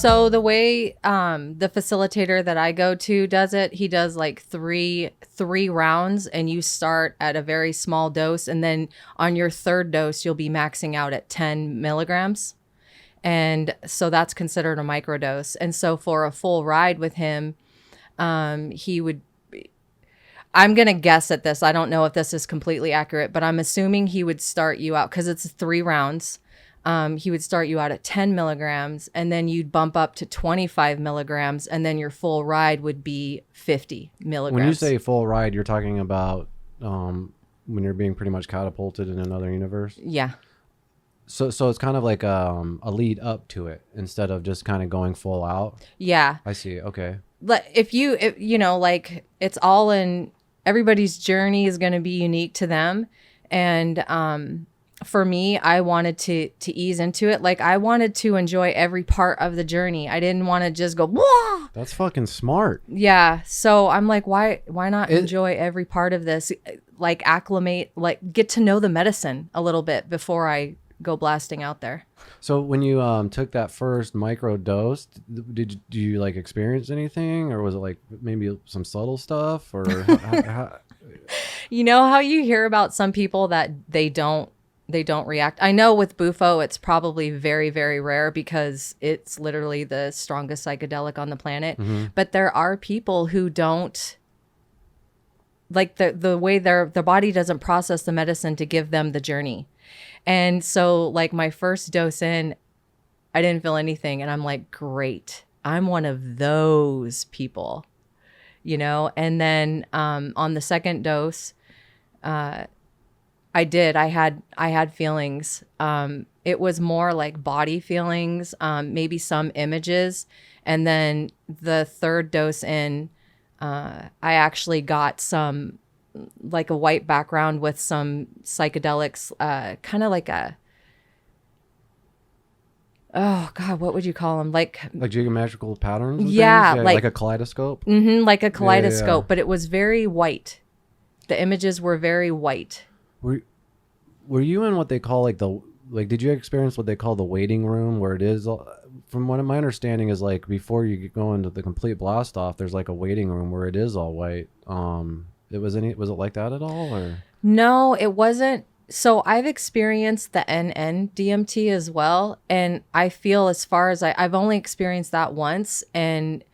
So the way the facilitator that I go to does it, he does like three rounds, and you start at a very small dose, and then on your third dose you'll be maxing out at 10 milligrams, and so that's considered a microdose. And so for a full ride with him, he would. I'm gonna guess at this. I don't know if this is completely accurate, but I'm assuming he would start you out because it's 3 rounds. He would start you out at 10 milligrams, and then you'd bump up to 25 milligrams, and then your full ride would be 50 milligrams. When you say full ride, you're talking about when you're being pretty much catapulted in another universe? Yeah. So it's kind of like a lead up to it instead of just kind of going full out? Yeah. I see. Okay. But if you know, like, it's all in, everybody's journey is going to be unique to them. And for me, I wanted to ease into it. Like, I wanted to enjoy every part of the journey. I didn't want to just go, whoa. That's fucking smart. Yeah. So I'm like, why not enjoy every part of this? Like, acclimate, like, get to know the medicine a little bit before I go blasting out there. So when you took that first micro dose, do you like experience anything, or was it like maybe some subtle stuff, or how? You know how you hear about some people that they don't react? I know with Bufo, it's probably very, very rare because it's literally the strongest psychedelic on the planet. Mm-hmm. But there are people who don't, like, the way their body doesn't process the medicine to give them the journey. And so, like, my first dose in, I didn't feel anything. And I'm like, great. I'm one of those people, you know? And then on the second dose, I had feelings. It was more like body feelings, maybe some images. And then the third dose in, I actually got some, like, a white background with some psychedelics, kind of like oh God, what would you call them? Like geometrical patterns? And yeah, things? Yeah, like a kaleidoscope? Mm-hmm, like a kaleidoscope, yeah. But it was very white. The images were very white. Were you in what they call did you experience what they call the waiting room, where it is, from what my understanding is, like, before you go into the complete blast off, there's like a waiting room where it is all white. Was it like that at all, or? No, it wasn't. So I've experienced the NN DMT as well. And I feel, as far as I've only experienced that once, and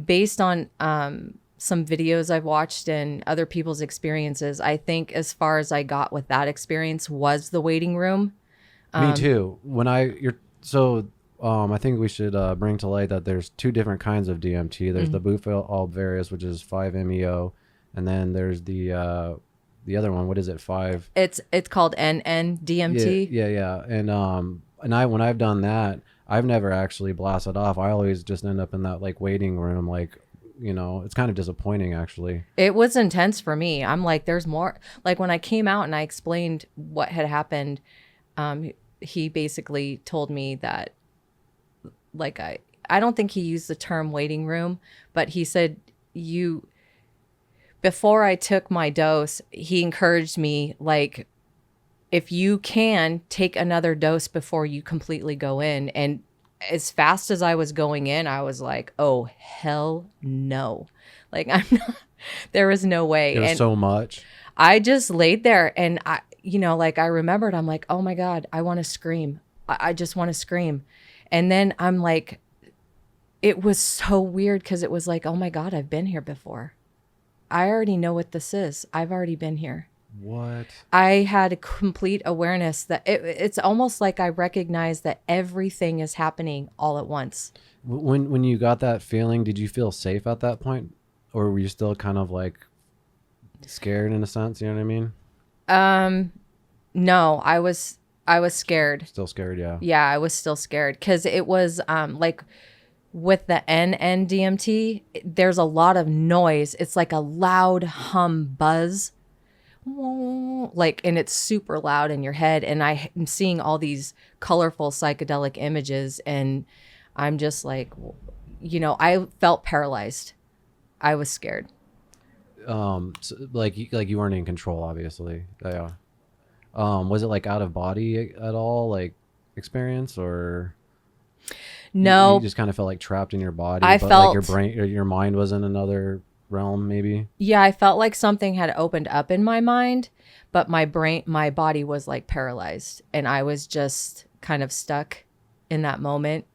based on some videos I've watched and other people's experiences, I think as far as I got with that experience was the waiting room. Me too. I think we should bring to light that there's 2 different kinds of DMT. There's the Bufo Alvarius, which is 5-MeO, and then there's the other one. What is it? 5? It's called NN DMT. Yeah. And when I've done that, I've never actually blasted off. I always just end up in that, like, waiting room, like, you know, it's kind of disappointing, actually. It was intense for me. I'm like, there's more. Like, when I came out and I explained what had happened, he basically told me that, like, I don't think he used the term waiting room, but he said, before I took my dose, he encouraged me, like, if you can, take another dose before you completely go in. And as fast as I was going in, I was like, oh, hell no. Like, there was no way. It was so much. I just laid there, and I remembered, I'm like, oh my God, I want to scream. I just want to scream. And then I'm like, it was so weird, because it was like, oh my God, I've been here before. I already know what this is. I've already been here. What? I had a complete awareness that it's almost like I recognized that everything is happening all at once. When you got that feeling, did you feel safe at that point? Or were you still kind of, like, scared in a sense? You know what I mean? No, I was scared. Still scared, yeah. Yeah, I was still scared, because it was like, with the NN DMT, there's a lot of noise. It's like a loud hum buzz, like, and it's super loud in your head. And I am seeing all these colorful psychedelic images, and I'm just like, you know, I felt paralyzed. I was scared. So, like you weren't in control, obviously. Yeah. Was it like out of body at all, like, experience, or? No, You just kind of felt like trapped in your body, I but like your felt, brain or your mind was in another realm, maybe. yeah, I felt like something had opened up in my mind, but my body was like paralyzed, and I was just kind of stuck in that moment,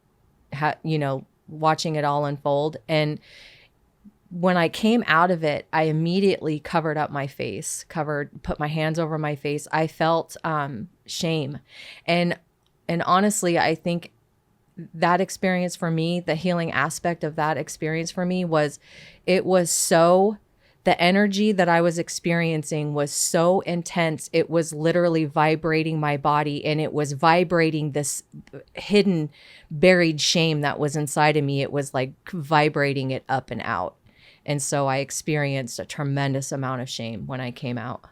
watching it all unfold. And when I came out of it, I immediately covered up my face, put my hands over my face. I felt shame. And honestly, I think that experience for me, the healing aspect of that experience for me was, the energy that I was experiencing was so intense. It was literally vibrating my body, and it was vibrating this hidden, buried shame that was inside of me. It was like vibrating it up and out. And so I experienced a tremendous amount of shame when I came out.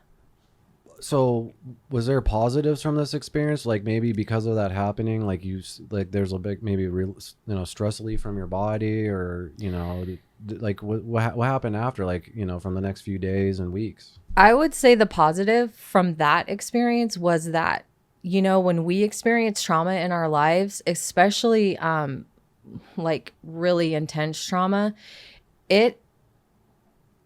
So was there positives from this experience? Like maybe because of that happening, like like there's a big, maybe real, stress relief from your body, or, like what happened after, like, from the next few days and weeks? I would say the positive from that experience was that, when we experience trauma in our lives, especially like really intense trauma,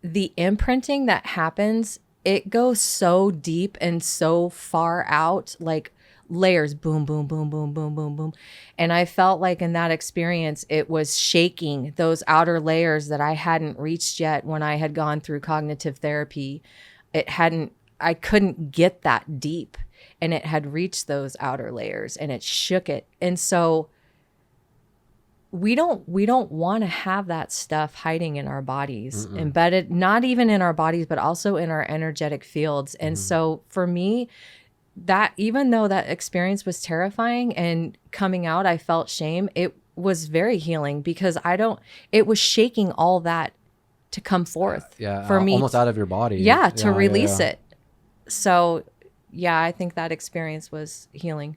the imprinting that happens, it goes so deep and so far out, like layers, boom, boom, boom, boom, boom, boom, boom. And I felt like in that experience, it was shaking those outer layers that I hadn't reached yet when I had gone through cognitive therapy. I couldn't get that deep, and it had reached those outer layers, and it shook it. And so we don't want to have that stuff hiding in our bodies, embedded, not even in our bodies, but also in our energetic fields. And so for me, that even though that experience was terrifying and coming out, I felt shame, it was very healing, because it was shaking all that to come forth for me. Almost out of your body. Yeah, to release it. So yeah, I think that experience was healing.